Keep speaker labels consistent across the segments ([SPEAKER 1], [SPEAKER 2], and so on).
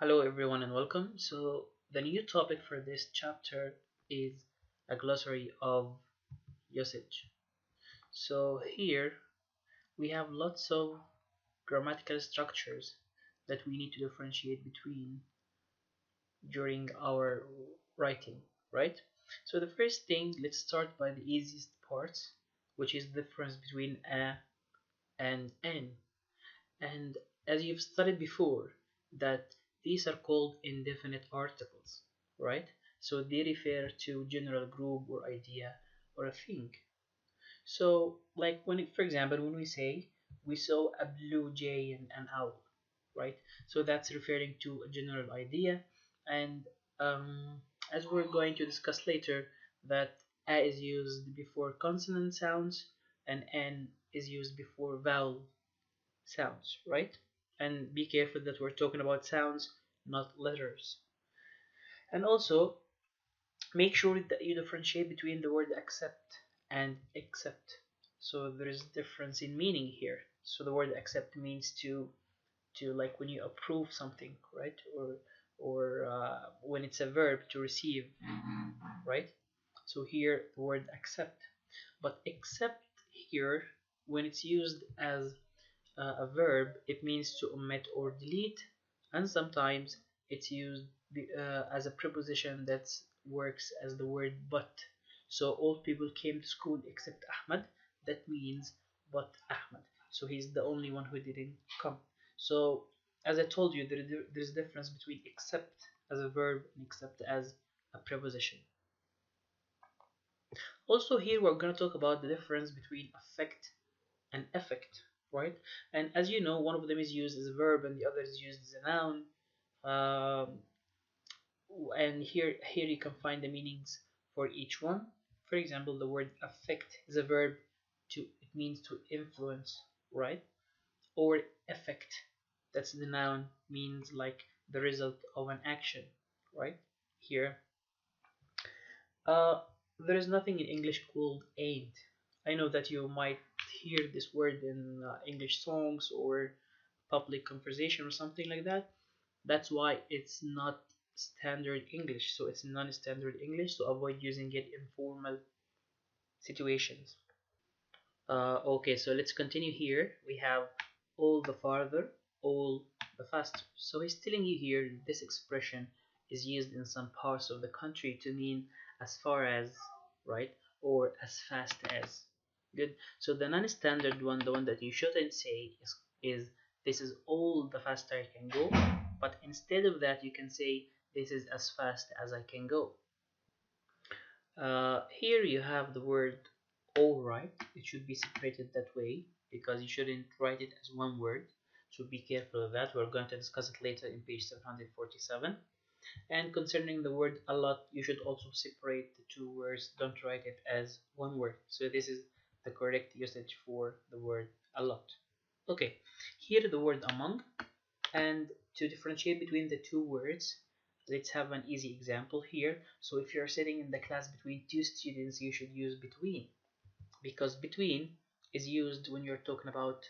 [SPEAKER 1] Hello everyone and welcome. So the new topic for this chapter is a glossary of usage. So here we have lots of grammatical structures that we need to differentiate between during our writing, right? So the first thing, let's start by the easiest part, which is the difference between a and an. And as you've studied before, that these are called indefinite articles, right? So they refer to general group or idea or a thing. So like for example, when we say we saw a blue jay and an owl, right? So that's referring to a general idea. And um, as we're going to discuss later, that a is used before consonant sounds and n is used before vowel sounds, right? And be careful that we're talking about sounds, not letters. And also make sure that you differentiate between the word accept and accept. So there is difference in meaning here. So the word accept means to like when you approve something, right? Or when it's a verb to receive, right? So here the word accept, but accept here when it's used as a verb, it means to omit or delete, and sometimes it's used as a preposition that works as the word but. So all people came to school except Ahmed. That means but Ahmed. So he's the only one who didn't come. So as I told you, there's a difference between except as a verb and except as a preposition. Also here we're going to talk about the difference between affect and effect, right? And as you know, one of them is used as a verb and the other is used as a noun. Um, and here you can find the meanings for each one. For example, the word affect is a verb to it means to influence, right? Or effect, that's the noun, means like the result of an action, right? Here, uh, there is nothing in English called ain't. I know that you might hear this word in English songs or public conversation or something like that. That's why it's not standard English. So it's non-standard English. So avoid using it in formal situations. Okay, so let's continue here. We have all the farther, all the faster. So he's telling you here this expression is used in some parts of the country to mean as far as, right, or as fast as. Good. So the non-standard one, the one that you shouldn't say is this is all the faster I can go, but instead of that you can say this is as fast as I can go. Here you have the word alright. It should be separated that way because you shouldn't write it as one word. So be careful of that. We're going to discuss it later in page 747. And concerning the word a lot, you should also separate the two words. Don't write it as one word. So this is the correct usage for the word a lot. Okay, here the word among. And to differentiate between the two words, let's have an easy example here. So if you're sitting in the class between two students, you should use between, because between is used when you're talking about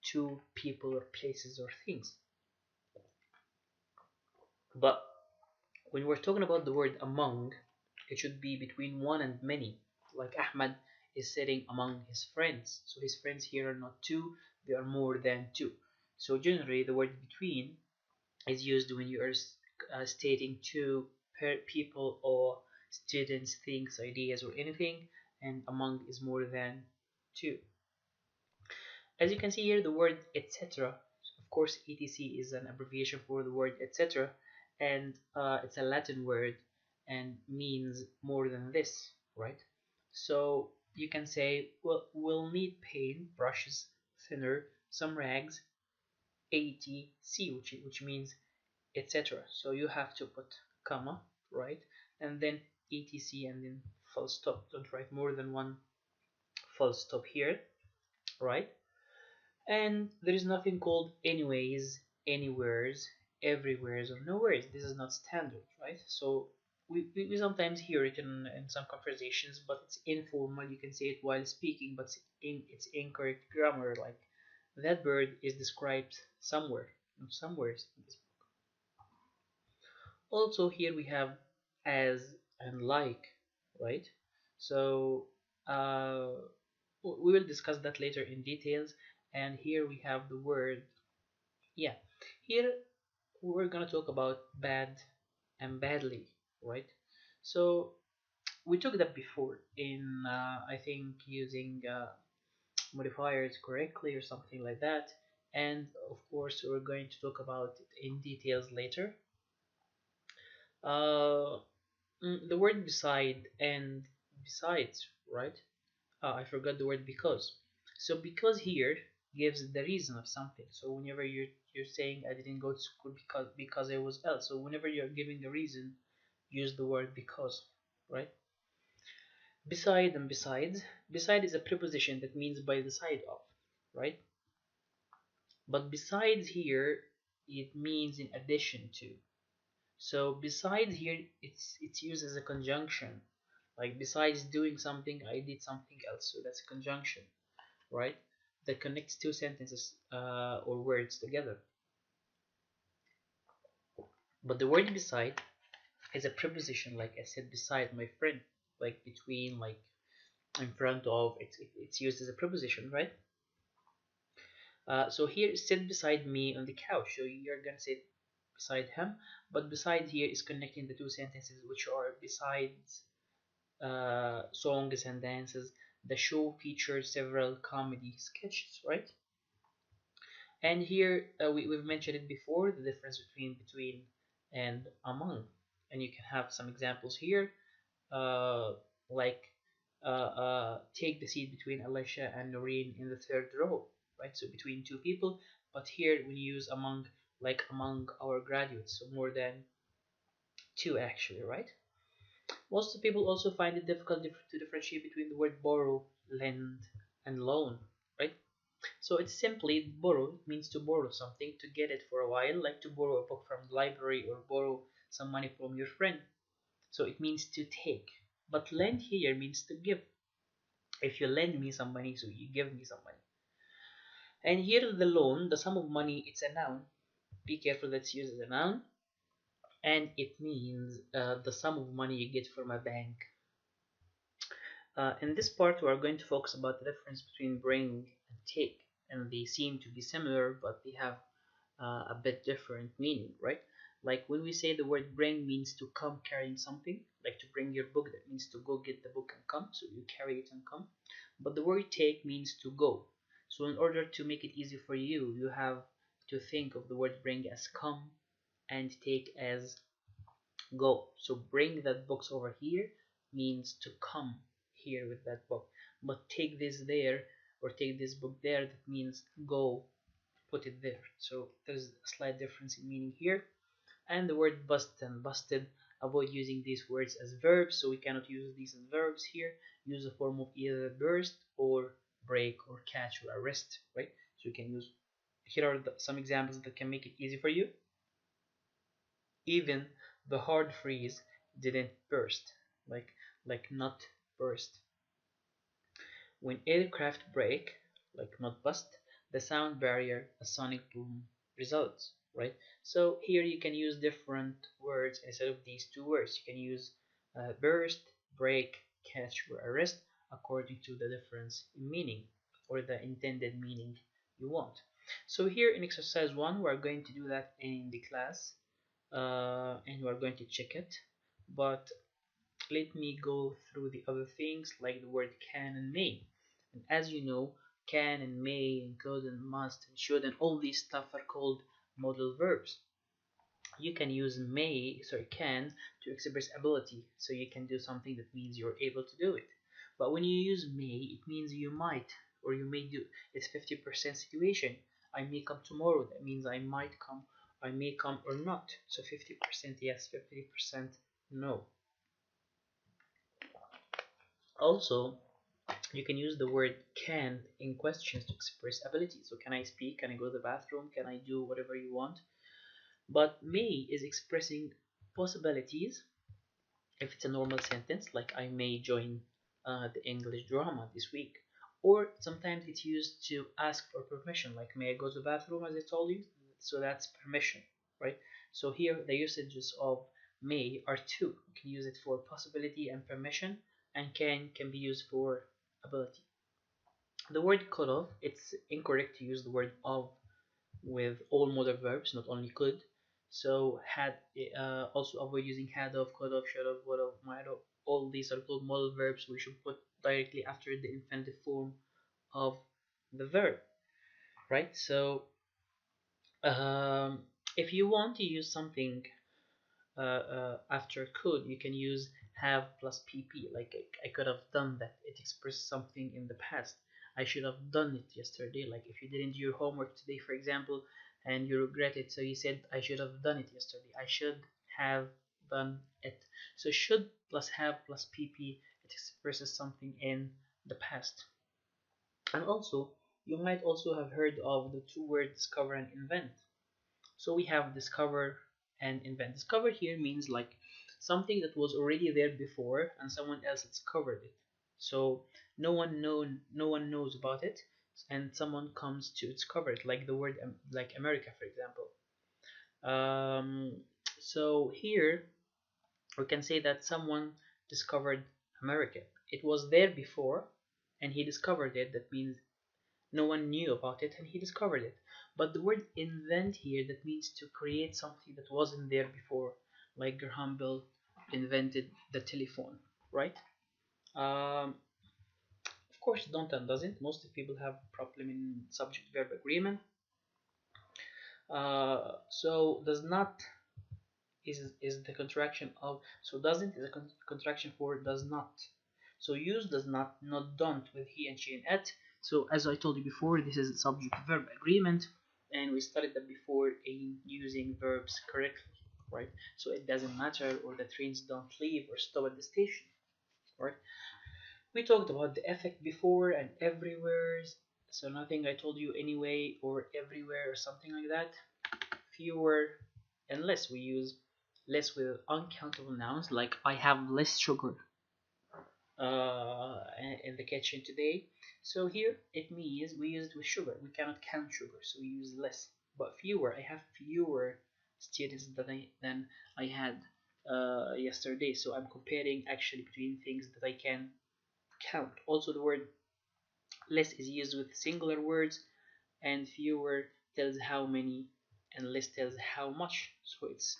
[SPEAKER 1] two people or places or things. But when we're talking about the word among, it should be between one and many. Like Ahmad is sitting among his friends. So his friends here are not two, they are more than two. So generally the word between is used when you are stating two people or students, things, ideas, or anything, and among is more than two. As you can see here, the word etc. Of course, etc is an abbreviation for the word etc., and it's a Latin word and means more than this, right? So you can say, well, we'll need paint, brushes, thinner, some rags, etc., which means etc. So you have to put comma, right? And then etc and then full stop. Don't write more than one full stop here, right? And there is nothing called anyways, anywheres, everywheres, or nowheres. This is not standard, right? So we sometimes hear it in some conversations, but it's informal. You can say it while speaking, but it's incorrect grammar. Like that bird is described somewhere, somewhere in this. Also here we have as and like, right? So uh, we will discuss that later in details. And here we have the word, yeah, here we're gonna talk about bad and badly, right? So we took that before in I think using modifiers correctly or something like that, and of course we're going to talk about it in details later. uh, the word beside and besides, right? I forgot the word because. So because here gives the reason of something. So whenever you're saying I didn't go to school because I was ill. So whenever you're giving a reason, use the word because, right? Beside and besides. Beside is a preposition that means by the side of, right? But besides here, it means in addition to. So besides here, it's used as a conjunction. Like besides doing something, I did something else. So that's a conjunction, right? That connects two sentences or words together. But the word beside is a preposition, like I said, beside my friend, like between, like in front of. It's used as a preposition, right? So here, sit beside me on the couch. So you're gonna sit beside him, but beside here is connecting the two sentences, which are besides songs and dances. The show features several comedy sketches, right? And here we've mentioned it before, the difference between and among. And you can have some examples here, uh, like take the seat between Alicia and Noreen in the third row, right? So between two people, but here we use among, like among our graduates, so more than two actually, right? Most people also find it difficult to differentiate between the word borrow, lend, and loan, right? So it's simply borrow. It means to borrow something, to get it for a while, like to borrow a book from the library or borrow some money from your friend. So it means to take. But lend here means to give. If you lend me some money, so you give me some money. And here the loan, the sum of money, it's a noun. Be careful that's used as a noun. And it means the sum of money you get from a bank. In this part, we are going to focus about the difference between bring and take. And they seem to be similar, but they have a bit different meaning, right? Like when we say the word bring means to come carrying something, like to bring your book, that means to go get the book and come, so you carry it and come. But the word take means to go. So in order to make it easy for you, you have to think of the word bring as come and take as go. So bring that books over here means to come here with that book. But take this there or take this book there, that means go put it there. So there's a slight difference in meaning here. And the word busted and busted, avoid using these words as verbs, so we cannot use these as verbs here. Use a form of either burst or break or catch or arrest, right? So you can use, here are some examples that can make it easy for you. Even the hard freeze didn't burst, like not burst. When aircraft break, like not bust, the sound barrier, a sonic boom results, right? So here you can use different words instead of these two words. You can use burst, break, catch, or arrest according to the difference in meaning or the intended meaning you want. So here in exercise 1, we're going to do that in the class and we're going to check it. But let me go through the other things like the word can and may. And as you know, can and may and could and must and should and all these stuff are called modal verbs. You can use can to express ability, so you can do something that means you're able to do it. But when you use may, it means you might or you may do. It's 50% situation. I may come tomorrow, that means I might come, I may come or not. So 50% yes, 50% no. Also, you can use the word can in questions to express ability. So can I speak? Can I go to the bathroom? Can I do whatever you want? But may is expressing possibilities if it's a normal sentence, like I may join the English drama this week. Or sometimes it's used to ask for permission, like may I go to the bathroom, as I told you? So that's permission, right? So here the usages of may are two. You can use it for possibility and permission, and can be used for ability. The word could have, it's incorrect to use the word of with all modal verbs, not only could. So had, also avoid using had of, could have, should have, would have, might have. All these are called modal verbs. We should put directly after the infinitive form of the verb, right? So if you want to use something after could, you can use have plus pp. Like I could have done that. It expresses something in the past. I should have done it yesterday. Like if you didn't do your homework today, for example, and you regret it, so you said I should have done it yesterday. I should have done it. So should plus have plus pp, it expresses something in the past. And also, you might also have heard of the two words discover and invent. So we have discover and invent. Discover here means like something that was already there before and someone else discovered it. So no one knows about it, and someone comes to discover it, like the word like America, for example. Um, so here we can say that someone discovered America. It was there before, and he discovered it. That means no one knew about it and he discovered it. But the word invent here, that means to create something that wasn't there before, like Graham Bell invented the telephone, right? Of course, don't and doesn't. Most people have problem in subject verb agreement. So does not is the contraction of, so doesn't is a contraction for does not. So use does not don't with he and she and it. So as I told you before, this is subject verb agreement, and we studied that before in using verbs correctly, right? So it doesn't matter, or the trains don't leave or stop at the station, right? We talked about the effect before and everywhere. So nothing I told you anyway or everywhere or something like that. Fewer and less. We use less with uncountable nouns, like I have less sugar in the kitchen today. So here it means we use it with sugar. We cannot count sugar, so we use less. But fewer, I have fewer students than I had yesterday. So I'm comparing actually between things that I can count. Also, the word less is used with singular words, and fewer tells how many, and less tells how much. So it's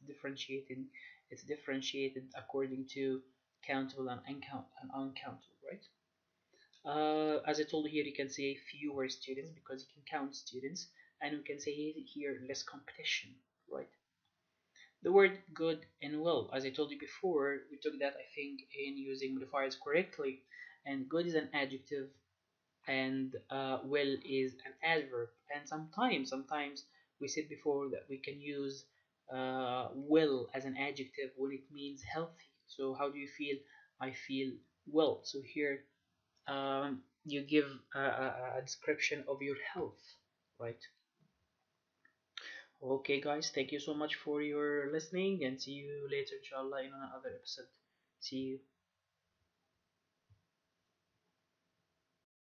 [SPEAKER 1] differentiated. It's differentiated according to countable and uncountable, right? As I told you here, you can say fewer students because you can count students, and we can say here less competition, right? The word good and well, as I told you before, we took that I think in using modifiers correctly, and good is an adjective and well is an adverb. And sometimes we said before that we can use well as an adjective when it means healthy. So how do you feel? I feel well. So here you give a description of your health, right? Okay guys, thank you so much for your listening, and see you later inshallah in another episode. See you.